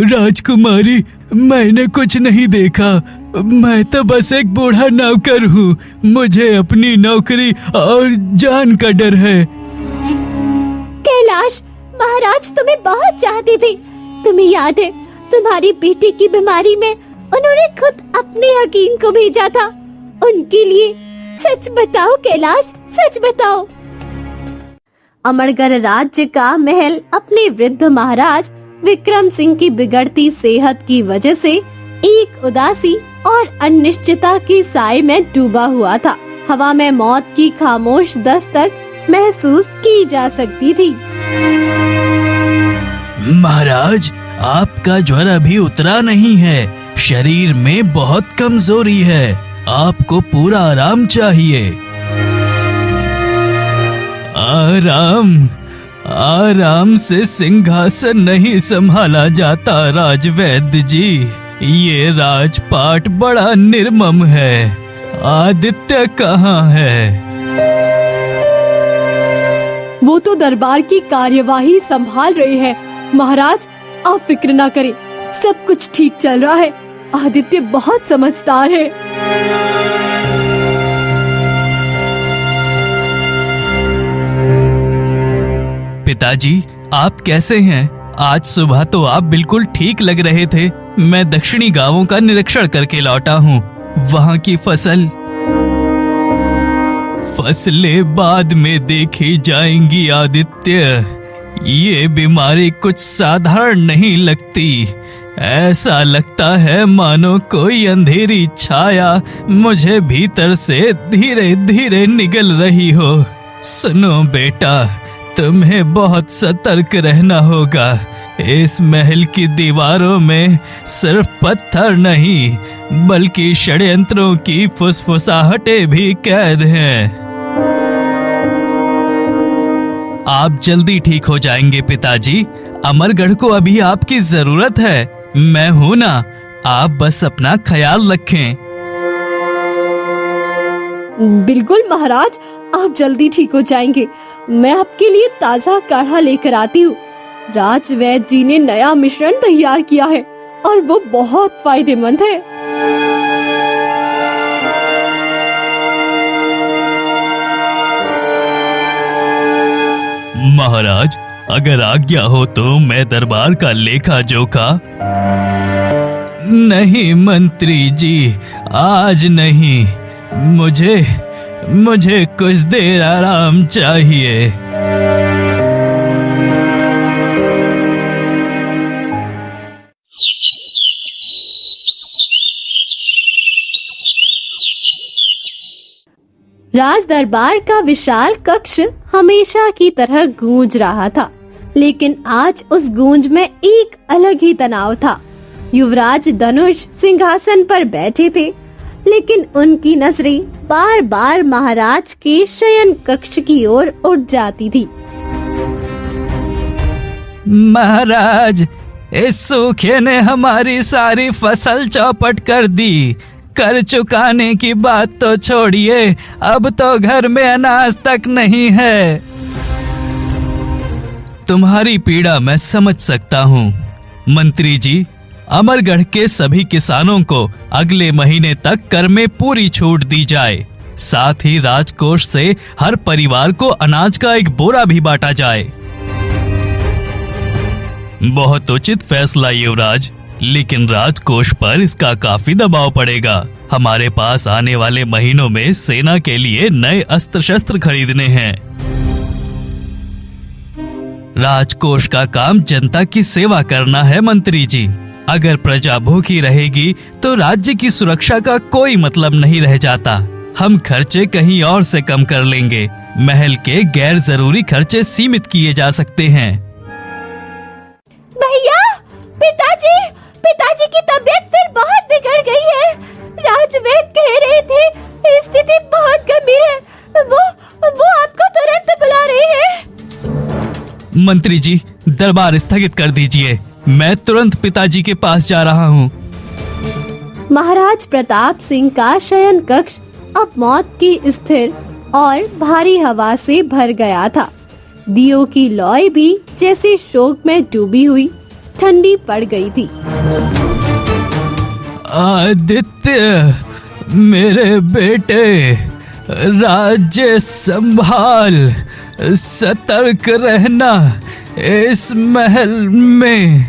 राजकुमारी, मैंने कुछ नहीं देखा। मैं तो बस एक बूढ़ा नौकर हूँ। मुझे अपनी नौकरी और जान का डर है। कैलाश, महाराज तुम्हें बहुत चाहते थे। तुम्हें याद है, तुम्हारी बेटी की बीमारी में उन्होंने खुद अपने हकीम को भेजा था उनके लिए। सच बताओ कैलाश, सच बताओ। अमरगढ़ राज्य का महल अपने वृद्ध महाराज विक्रम सिंह की बिगड़ती सेहत की वजह से एक उदासी और अनिश्चितता के साए में डूबा हुआ था। हवा में मौत की खामोश दस्तक महसूस की जा सकती थी। महाराज, आपका ज्वर अभी उतरा नहीं है। शरीर में बहुत कमजोरी है। आपको पूरा आराम चाहिए। आराम से सिंहासन नहीं संभाला जाता राजवैद्य जी। ये राजपाट बड़ा निर्मम है। आदित्य कहाँ है? वो तो दरबार की कार्यवाही संभाल रहे हैं। महाराज, आप फिक्र ना करें, सब कुछ ठीक चल रहा है। आदित्य बहुत समझदार है। पिताजी, आप कैसे हैं? आज सुबह तो आप बिल्कुल ठीक लग रहे थे। मैं दक्षिणी गांवों का निरीक्षण करके लौटा हूँ। वहाँ की फसलें बाद में देखी जाएंगी आदित्य। ये बीमारी कुछ साधारण नहीं लगती। ऐसा लगता है मानो कोई अंधेरी छाया मुझे भीतर से धीरे धीरे निगल रही हो। सुनो बेटा, तुम्हें बहुत सतर्क रहना होगा। इस महल की दीवारों में सिर्फ पत्थर नहीं बल्कि षड्यंत्रों की फुसफुसाहटें भी कैद हैं। आप जल्दी ठीक हो जाएंगे पिताजी। अमरगढ़ को अभी आपकी जरूरत है। मैं हूं ना, आप बस अपना ख्याल रखें। बिल्कुल महाराज, आप जल्दी ठीक हो जाएंगे। मैं आपके लिए ताज़ा काढ़ा लेकर आती हूँ। राजवैद्य जी ने नया मिश्रण तैयार किया है और वो बहुत फायदेमंद है। महाराज, अगर आज्ञा हो तो मैं दरबार का लेखा जोखा। नहीं मंत्री जी, आज नहीं। मुझे कुछ देर आराम चाहिए। राज दरबार का विशाल कक्ष हमेशा की तरह गूंज रहा था, लेकिन आज उस गूंज में एक अलग ही तनाव था। युवराज धनुष सिंहासन पर बैठे थे, लेकिन उनकी नजरें बार बार महाराज के शयन कक्ष की ओर उठ जाती थी। महाराज, इस सूखे ने हमारी सारी फसल चौपट कर दी। कर चुकाने की बात तो छोड़िए, अब तो घर में अनाज तक नहीं है। तुम्हारी पीड़ा मैं समझ सकता हूँ मंत्री जी। अमरगढ़ के सभी किसानों को अगले महीने तक कर में पूरी छूट दी जाए। साथ ही राजकोष से हर परिवार को अनाज का एक बोरा भी बांटा जाए। बहुत उचित फैसला युवराज, लेकिन राजकोष पर इसका काफी दबाव पड़ेगा। हमारे पास आने वाले महीनों में सेना के लिए नए अस्त्र शस्त्र खरीदने हैं। राजकोष का काम जनता की सेवा करना है मंत्री जी। अगर प्रजा भूखी रहेगी तो राज्य की सुरक्षा का कोई मतलब नहीं रह जाता। हम खर्चे कहीं और से कम कर लेंगे। महल के गैर जरूरी खर्चे सीमित किए जा सकते हैं। भैया, पिताजी की तबीयत फिर बहुत बिगड़ गई है। राजवैद्य कह रहे थे स्थिति बहुत गंभीर है। वो आपको तुरंत बुला रहे हैं। मंत्री जी, दरबार स्थगित कर दीजिए। मैं तुरंत पिताजी के पास जा रहा हूँ। महाराज प्रताप सिंह का शयन कक्ष अब मौत की स्थिर और भारी हवा से भर गया था। दियों की लौय भी जैसे शोक में डूबी हुई। ठंडी पड़ गई थी। आदित्य, मेरे बेटे, राज्य संभाल, सतर्क रहना इस महल में।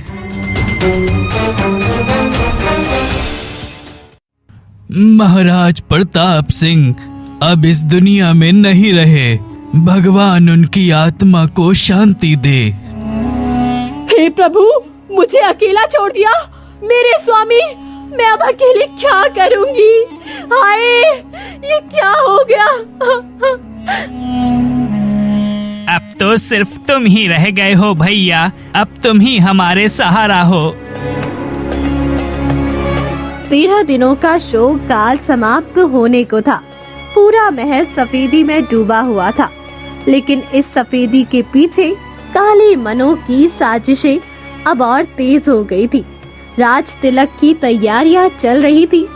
महाराज प्रताप सिंह अब इस दुनिया में नहीं रहे। भगवान उनकी आत्मा को शांति दे। हे प्रभु, मुझे अकेला छोड़ दिया। मेरे स्वामी, मैं अब अकेले क्या करूंगी? हाय, ये क्या हो गया? अब तो सिर्फ तुम ही रह गए हो भैया। अब तुम ही हमारे सहारा हो। 13 दिनों का शोक काल समाप्त होने को था। पूरा महल सफेदी में डूबा हुआ था, लेकिन इस सफेदी के पीछे काले मनों की साजिशें अब और तेज हो गई थी। राज तिलक की तैयारियां चल रही थी,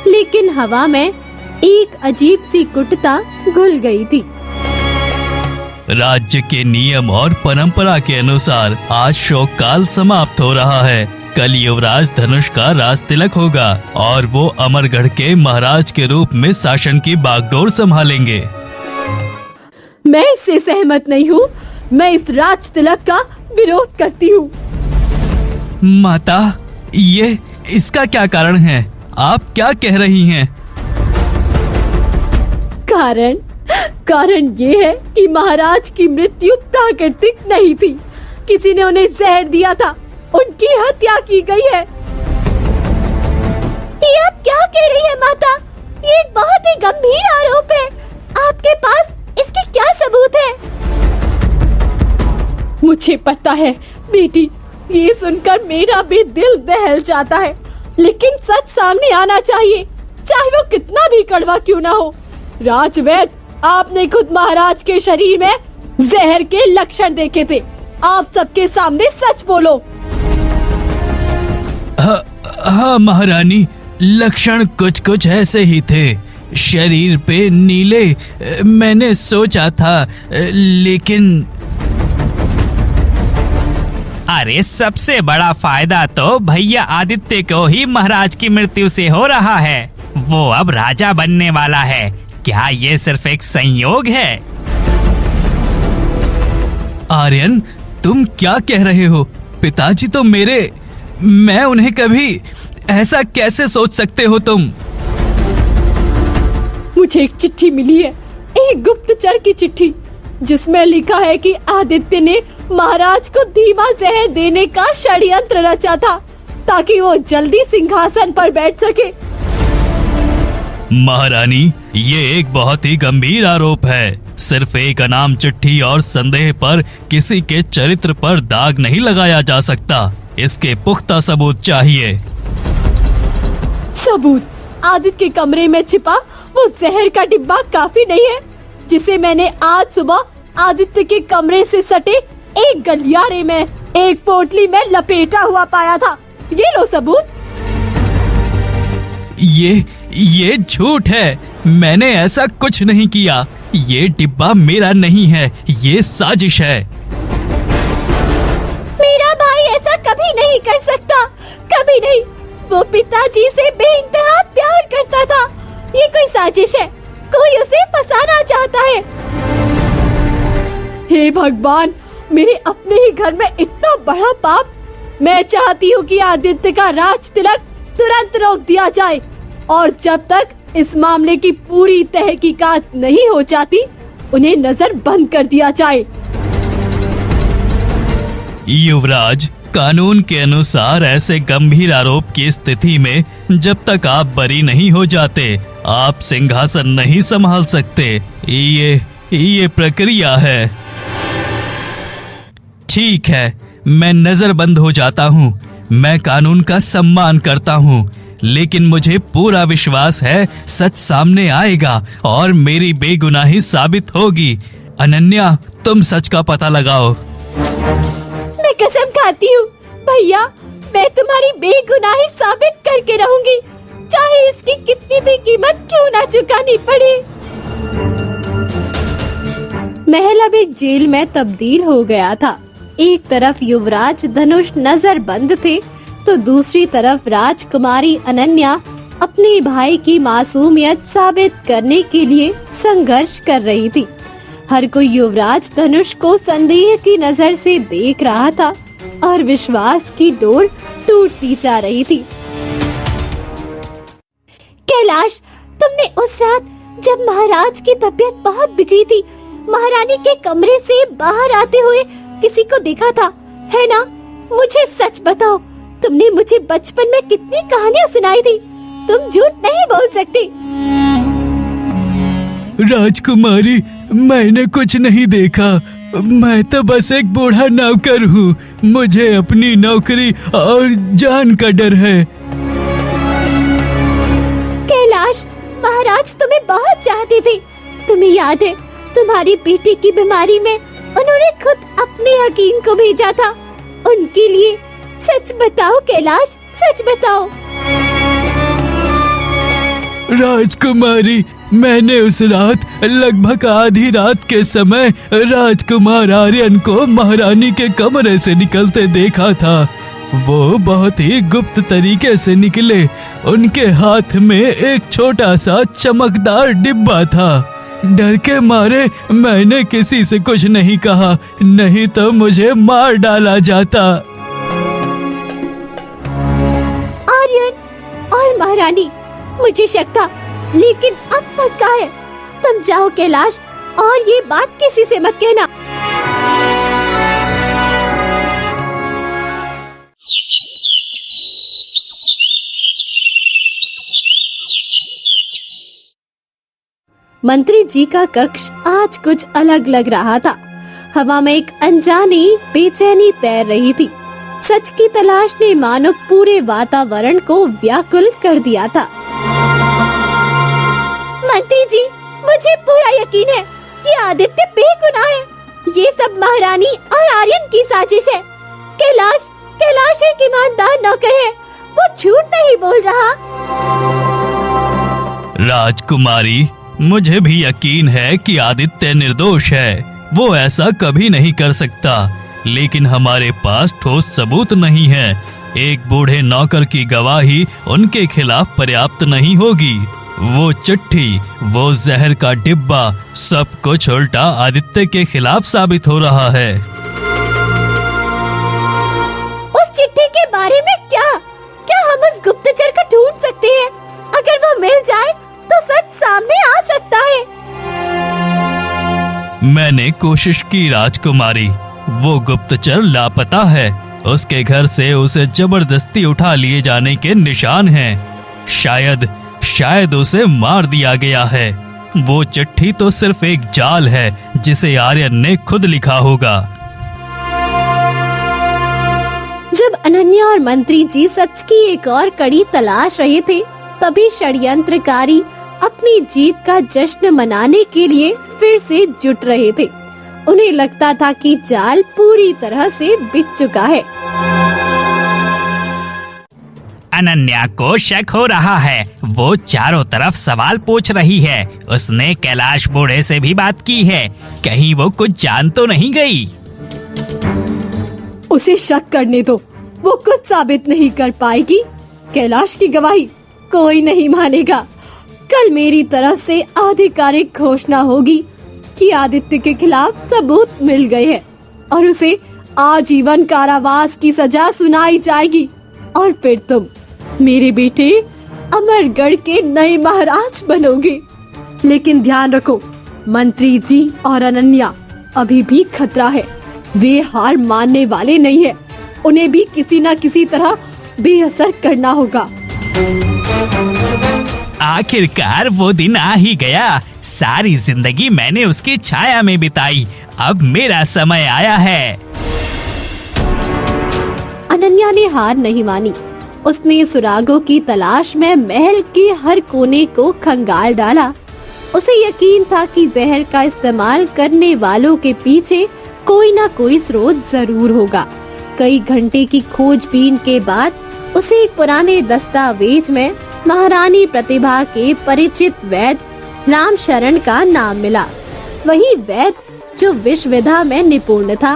लेकिन हवा में एक अजीब सी कुटता घुल गई थी। राज्य के नियम और परंपरा के अनुसार आज शोक काल समाप्त हो रहा है। कल युवराज धनुष का राज तिलक होगा और वो अमरगढ़ के महाराज के रूप में शासन की बागडोर संभालेंगे। मैं इससे सहमत नहीं हूँ। मैं इस राज तिलक का विरोध करती हूँ। माता, ये इसका क्या कारण है? आप क्या कह रही हैं? कारण ये है कि महाराज की मृत्यु प्राकृतिक नहीं थी। किसी ने उन्हें जहर दिया था। उनकी हत्या की गई है। ये आप क्या कह रही है माता? ये एक बहुत ही गंभीर आरोप है। आपके पास इसके क्या सबूत है? मुझे पता है बेटी, ये सुनकर मेरा भी दिल दहल जाता है, लेकिन सच सामने आना चाहिए, चाहे वो कितना भी कड़वा क्यों ना हो। राजवैद, आपने खुद महाराज के शरीर में जहर के लक्षण देखे थे। आप सबके सामने सच बोलो। हाँ महारानी, लक्षण कुछ कुछ ऐसे ही थे। शरीर पे नीले, मैंने सोचा था, लेकिन अरे सबसे बड़ा फायदा तो भैया आदित्य को ही महाराज की मृत्यु से हो रहा है। वो अब राजा बनने वाला है। क्या ये सिर्फ एक संयोग है? आर्यन, तुम क्या कह रहे हो? पिताजी तो मैं उन्हें कभी ऐसा कैसे सोच सकते हो तुम? मुझे एक चिट्ठी मिली है, एक गुप्तचर की चिट्ठी, जिसमें लिखा है कि आदित्य ने महाराज को धीमा जहर देने का षड्यंत्र रचा था ताकि वो जल्दी सिंहासन पर बैठ सके। महारानी, ये एक बहुत ही गंभीर आरोप है। सिर्फ एक अनाम चिट्ठी और संदेह पर किसी के चरित्र पर दाग नहीं लगाया जा सकता। इसके पुख्ता सबूत चाहिए। सबूत? आदित्य के कमरे में छिपा वो जहर का डिब्बा काफी नहीं है, जिसे मैंने आज सुबह आदित्य के कमरे से सटे एक गलियारे में एक पोटली में लपेटा हुआ पाया था। ये लो सबूत। ये झूठ है। मैंने ऐसा कुछ नहीं किया। ये डिब्बा मेरा नहीं है, ये साजिश है। मेरा भाई ऐसा कभी नहीं कर सकता, कभी नहीं। वो पिताजी से बेइंतहा प्यार करता था। ये कोई साजिश है, कोई उसे फंसाना चाहता है। हे भगवान, मेरे अपने ही घर में इतना बड़ा पाप। मैं चाहती हूँ कि आदित्य का राज तिलक तुरंत रोक दिया जाए, और जब तक इस मामले की पूरी तहकीकात नहीं हो जाती, उन्हें नजर बंद कर दिया जाए। युवराज, कानून के अनुसार ऐसे गंभीर आरोप की स्थिति में जब तक आप बरी नहीं हो जाते, आप सिंहासन नहीं संभाल सकते। ये प्रक्रिया है। ठीक है, मैं नजरबंद हो जाता हूँ। मैं कानून का सम्मान करता हूँ, लेकिन मुझे पूरा विश्वास है सच सामने आएगा और मेरी बेगुनाही साबित होगी। अनन्या, तुम सच का पता लगाओ। मैं कसम खाती हूँ भैया, मैं तुम्हारी बेगुनाही साबित करके रहूंगी, चाहे इसकी कितनी भी कीमत क्यों ना चुकानी पड़े। महल अब एक जेल में तब्दील हो गया था। एक तरफ युवराज धनुष नजर बंद थे तो दूसरी तरफ राजकुमारी अनन्या अपने भाई की मासूमियत साबित करने के लिए संघर्ष कर रही थी। हर कोई युवराज धनुष को संदेह की नजर से देख रहा था और विश्वास की डोर टूटती जा रही थी। कैलाश, तुमने उस रात जब महाराज की तबीयत बहुत बिगड़ी थी, महारानी के कमरे से बाहर आते हुए किसी को देखा था, है ना? मुझे सच बताओ, तुमने मुझे बचपन में कितनी कहानियाँ सुनाई थी, तुम झूठ नहीं बोल सकती। राजकुमारी, मैंने कुछ नहीं देखा। मैं तो बस एक बूढ़ा नौकर हूँ। मुझे अपनी नौकरी और जान का डर है। कैलाश, महाराज तुम्हें बहुत चाहते थे। तुम्हें याद है, तुम्हारी बेटी की बीमारी में उन्होंने खुद अपने हकीम को भेजा था उनके लिए। सच बताओ कैलाश, सच बताओ। राजकुमारी, मैंने उस रात लगभग आधी रात के समय राजकुमार आर्यन को महारानी के कमरे से निकलते देखा था। वो बहुत ही गुप्त तरीके से निकले। उनके हाथ में एक छोटा सा चमकदार डिब्बा था। डर के मारे मैंने किसी से कुछ नहीं कहा, नहीं तो मुझे मार डाला जाता। आर्यन और महारानी, मुझे शक था, लेकिन अब पक्का है। तुम जाओ कैलाश, और ये बात किसी से मत कहना। मंत्री जी का कक्ष आज कुछ अलग लग रहा था। हवा में एक अनजानी बेचैनी तैर रही थी। सच की तलाश ने मानो पूरे वातावरण को व्याकुल कर दिया था। मंत्री जी, मुझे पूरा यकीन है कि आदित्य बेगुनाह है। ये सब महारानी और आर्यन की साजिश है। कैलाश एक ईमानदार नौकर है, वो झूठ नहीं बोल रहा। राजकुमारी, मुझे भी यकीन है कि आदित्य निर्दोष है। वो ऐसा कभी नहीं कर सकता, लेकिन हमारे पास ठोस सबूत नहीं है। एक बूढ़े नौकर की गवाही उनके खिलाफ पर्याप्त नहीं होगी। वो चिट्ठी, वो जहर का डिब्बा, सब कुछ उल्टा आदित्य के खिलाफ साबित हो रहा है। उस चिट्ठी के बारे में क्या हम उस गुप्तचर को ढूंढ सकते हैं? अगर वो मिल जाए तो सच सामने आ सकता है। मैंने कोशिश की राजकुमारी, वो गुप्तचर लापता है। उसके घर से उसे जबरदस्ती उठा लिए जाने के निशान हैं। शायद उसे मार दिया गया है। वो चिट्ठी तो सिर्फ एक जाल है जिसे आर्यन ने खुद लिखा होगा। जब अनन्या और मंत्री जी सच की एक और कड़ी तलाश रहे थे, तभी षड्यंत्रकारी अपनी जीत का जश्न मनाने के लिए फिर से जुट रहे थे। उन्हें लगता था कि जाल पूरी तरह से बिछ चुका है। अनन्या को शक हो रहा है। वो चारों तरफ सवाल पूछ रही है। उसने कैलाश बूढ़े से भी बात की है। कहीं वो कुछ जान तो नहीं गई? उसे शक करने दो, वो कुछ साबित नहीं कर पाएगी। कैलाश की गवाही कोई नहीं मानेगा। कल मेरी तरफ से आधिकारिक घोषणा होगी कि आदित्य के खिलाफ सबूत मिल गए हैं और उसे आजीवन कारावास की सजा सुनाई जाएगी। और फिर तुम मेरे बेटे अमरगढ़ के नए महाराज बनोगे। लेकिन ध्यान रखो, मंत्री जी और अनन्या अभी भी खतरा है। वे हार मानने वाले नहीं है। उन्हें भी किसी न किसी तरह बेअसर करना होगा। आखिरकार वो दिन आ ही गया। सारी जिंदगी मैंने उसकी छाया में बिताई। अब मेरा समय आया है। अनन्या ने हार नहीं मानी। उसने सुरागों की तलाश में महल के हर कोने को खंगाल डाला। उसे यकीन था कि जहर का इस्तेमाल करने वालों के पीछे कोई ना कोई स्रोत जरूर होगा। कई घंटे की खोजबीन के बाद उसे एक पुराने दस्तावेज में महारानी प्रतिभा के परिचित वैद्य राम शरण का नाम मिला। वही वैद्य जो विश्व विधा में निपुण था।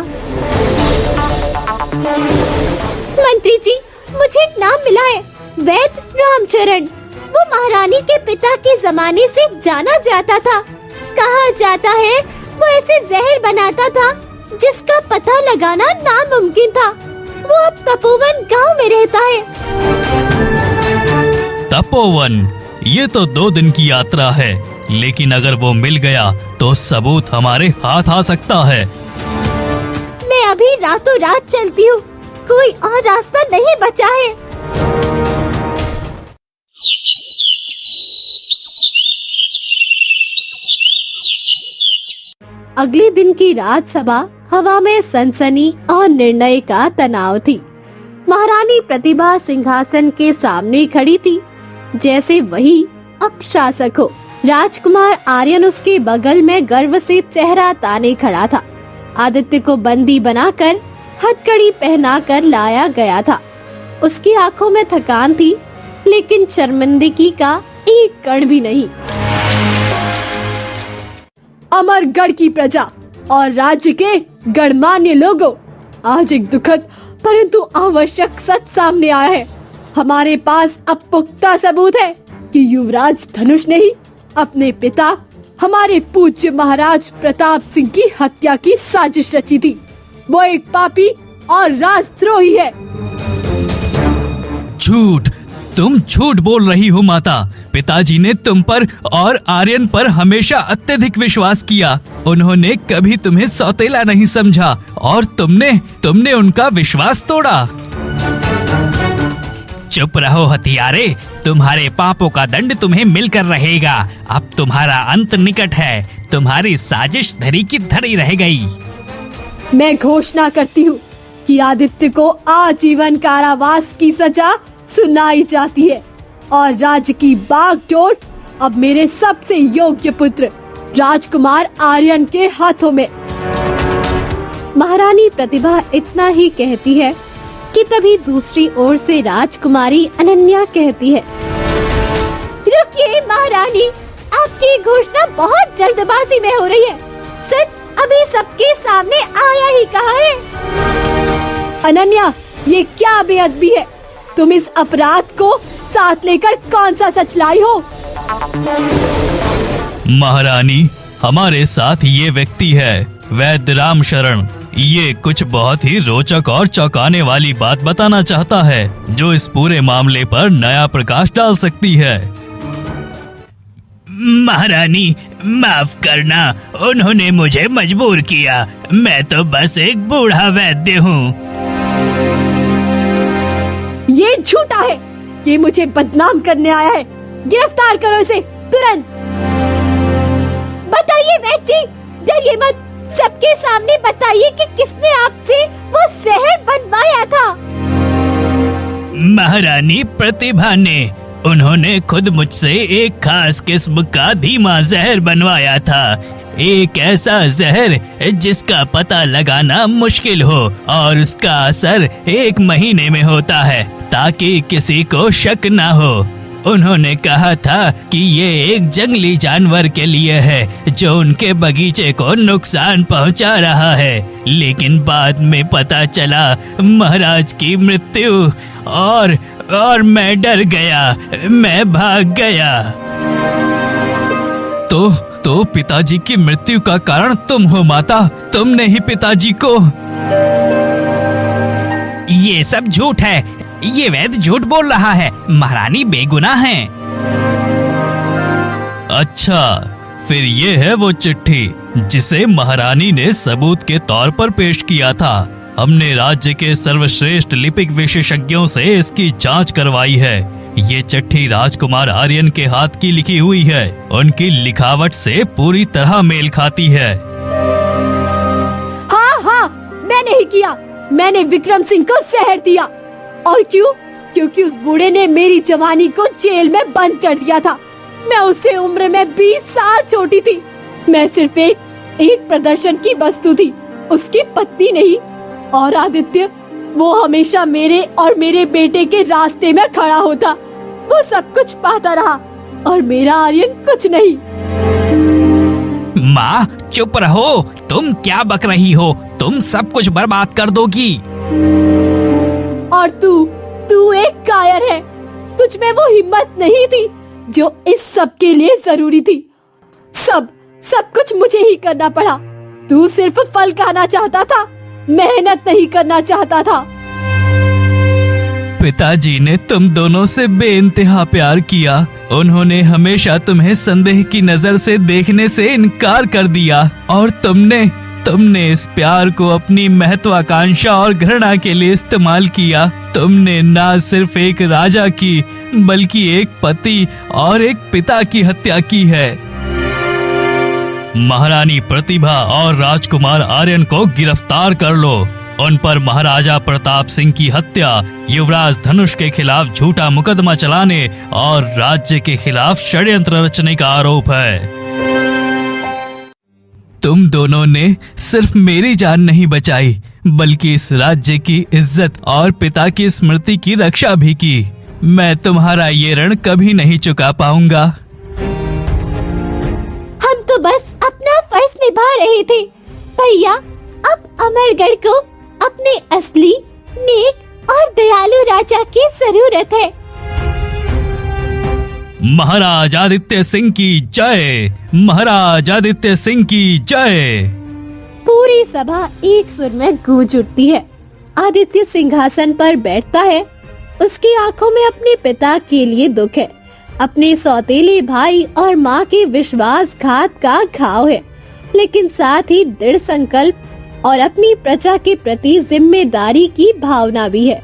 मंत्री जी, मुझे एक नाम मिला है, वैद्य रामचरण। वो महारानी के पिता के जमाने से जाना जाता था। कहा जाता है वो ऐसे जहर बनाता था जिसका पता लगाना नामुमकिन था। वो अब तपोवन गांव में रहता है। तपोवन, ये तो 2 दिन की यात्रा है, लेकिन अगर वो मिल गया तो सबूत हमारे हाथ आ सकता है। मैं अभी रातों रात चलती हूँ, कोई और रास्ता नहीं बचा है। अगले दिन की राजसभा हवा में सनसनी और निर्णय का तनाव थी। महारानी प्रतिभा सिंहासन के सामने खड़ी थी, जैसे वही अब शासक हो। राजकुमार आर्यन उसके बगल में गर्व से चेहरा ताने खड़ा था। आदित्य को बंदी बनाकर हथकड़ी पहनाकर लाया गया था। उसकी आंखों में थकान थी, लेकिन शर्मिंदगी का एक कण भी नहीं। अमरगढ़ की प्रजा और राज्य के गणमान्य लोगों, आज एक दुखद परंतु आवश्यक सच सामने आया है। हमारे पास अब पुख्ता सबूत है कि युवराज धनुष ने ही अपने पिता हमारे पूज्य महाराज प्रताप सिंह की हत्या की साजिश रची थी। वो एक पापी और राजद्रोही है। झूठ, तुम झूठ बोल रही हो माता। पिताजी ने तुम पर और आर्यन पर हमेशा अत्यधिक विश्वास किया। उन्होंने कभी तुम्हें सौतेला नहीं समझा और तुमने उनका विश्वास तोड़ा। चुप रहो हथियारे, तुम्हारे पापों का दंड तुम्हें मिलकर रहेगा। अब तुम्हारा अंत निकट है, तुम्हारी साजिश धरी की धरी रह गई। मैं घोषणा करती हूँ कि आदित्य को आजीवन कारावास की सजा सुनाई जाती है और राज्य की बागडोर अब मेरे सबसे योग्य पुत्र राजकुमार आर्यन के हाथों में। महारानी प्रतिभा इतना ही कहती है कि तभी दूसरी ओर से राजकुमारी अनन्या कहती है, रुकिए महारानी, आपकी घोषणा बहुत जल्दबाजी में हो रही है। सच अभी सबके सामने आया ही कहा है। अनन्या, ये क्या बेअदबी है? तुम इस अपराध को साथ लेकर कौन सा सच लाई हो? महारानी, हमारे साथ ये व्यक्ति है वैद्य रामशरण। ये कुछ बहुत ही रोचक और चौंकाने वाली बात बताना चाहता है, जो इस पूरे मामले पर नया प्रकाश डाल सकती है। महारानी, माफ करना, उन्होंने मुझे मजबूर किया। मैं तो बस एक बूढ़ा वैद्य हूँ। ये झूठा है, ये मुझे बदनाम करने आया है। गिरफ्तार करो इसे तुरंत। बताइए वैद्य जी, डरिए मत, सबके सामने बताइए कि किसने आपसे वो जहर बनवाया था। महारानी प्रतिभा ने, उन्होंने खुद मुझसे एक खास किस्म का धीमा जहर बनवाया था। एक ऐसा जहर जिसका पता लगाना मुश्किल हो और उसका असर 1 महीने में होता है, ताकि किसी को शक ना हो। उन्होंने कहा था कि ये एक जंगली जानवर के लिए है जो उनके बगीचे को नुकसान पहुंचा रहा है, लेकिन बाद में पता चला महाराज की मृत्यु और मैं डर गया, मैं भाग गया। तो पिताजी की मृत्यु का कारण तुम हो माता, तुमने ही पिताजी को। ये सब झूठ है, ये वैद्य झूठ बोल रहा है। महारानी बेगुनाह है। अच्छा, फिर ये है वो चिट्ठी जिसे महारानी ने सबूत के तौर पर पेश किया था। हमने राज्य के सर्वश्रेष्ठ लिपिक विशेषज्ञों से इसकी जांच करवाई है। ये चिट्ठी राजकुमार आर्यन के हाथ की लिखी हुई है। उनकी लिखावट से पूरी तरह मेल खाती है। हाँ, मैंने ही किया। मैंने विक्रम सिंह को जहर दिया। और क्यों? क्योंकि उस बूढ़े ने मेरी जवानी को जेल में बंद कर दिया था। मैं उससे उम्र में 20 साल छोटी थी। मैं सिर्फ एक प्रदर्शन की वस्तु थी, उसकी पत्नी नहीं। और आदित्य, वो हमेशा मेरे और मेरे बेटे के रास्ते में खड़ा होता। वो सब कुछ पाता रहा और मेरा आर्यन कुछ नहीं। माँ, चुप रहो, तुम क्या बक रही हो? तुम सब कुछ बर्बाद कर दोगी। और तू एक कायर है। तुझ में वो हिम्मत नहीं थी जो इस सब के लिए जरूरी थी। सब कुछ मुझे ही करना पड़ा। तू सिर्फ फल खाना चाहता था, मेहनत नहीं करना चाहता था। पिताजी ने तुम दोनों से बेइंतहा प्यार किया। उन्होंने हमेशा तुम्हें संदेह की नजर से देखने से इनकार कर दिया और तुमने इस प्यार को अपनी महत्वाकांक्षा और घृणा के लिए इस्तेमाल किया। तुमने ना सिर्फ एक राजा की बल्कि एक पति और एक पिता की हत्या की है। महारानी प्रतिभा और राजकुमार आर्यन को गिरफ्तार कर लो। उन पर महाराजा प्रताप सिंह की हत्या, युवराज धनुष के खिलाफ झूठा मुकदमा चलाने और राज्य के खिलाफ षड्यंत्र रचने का आरोप है। तुम दोनों ने सिर्फ मेरी जान नहीं बचाई बल्कि इस राज्य की इज्जत और पिता की स्मृति की रक्षा भी की। मैं तुम्हारा ये ऋण कभी नहीं चुका पाऊंगा। हम तो बस अपना फर्ज निभा रहे थे भैया। अब अमरगढ़ को अपने असली, नेक और दयालु राजा की जरूरत है। महाराज आदित्य सिंह की जय, महाराज आदित्य सिंह की जय। पूरी सभा एक सुर में गूंज उठती है। आदित्य सिंहासन पर बैठता है। उसकी आंखों में अपने पिता के लिए दुख है, अपने सौतेले भाई और माँ के विश्वासघात का घाव है, लेकिन साथ ही दृढ़ संकल्प और अपनी प्रजा के प्रति जिम्मेदारी की भावना भी है।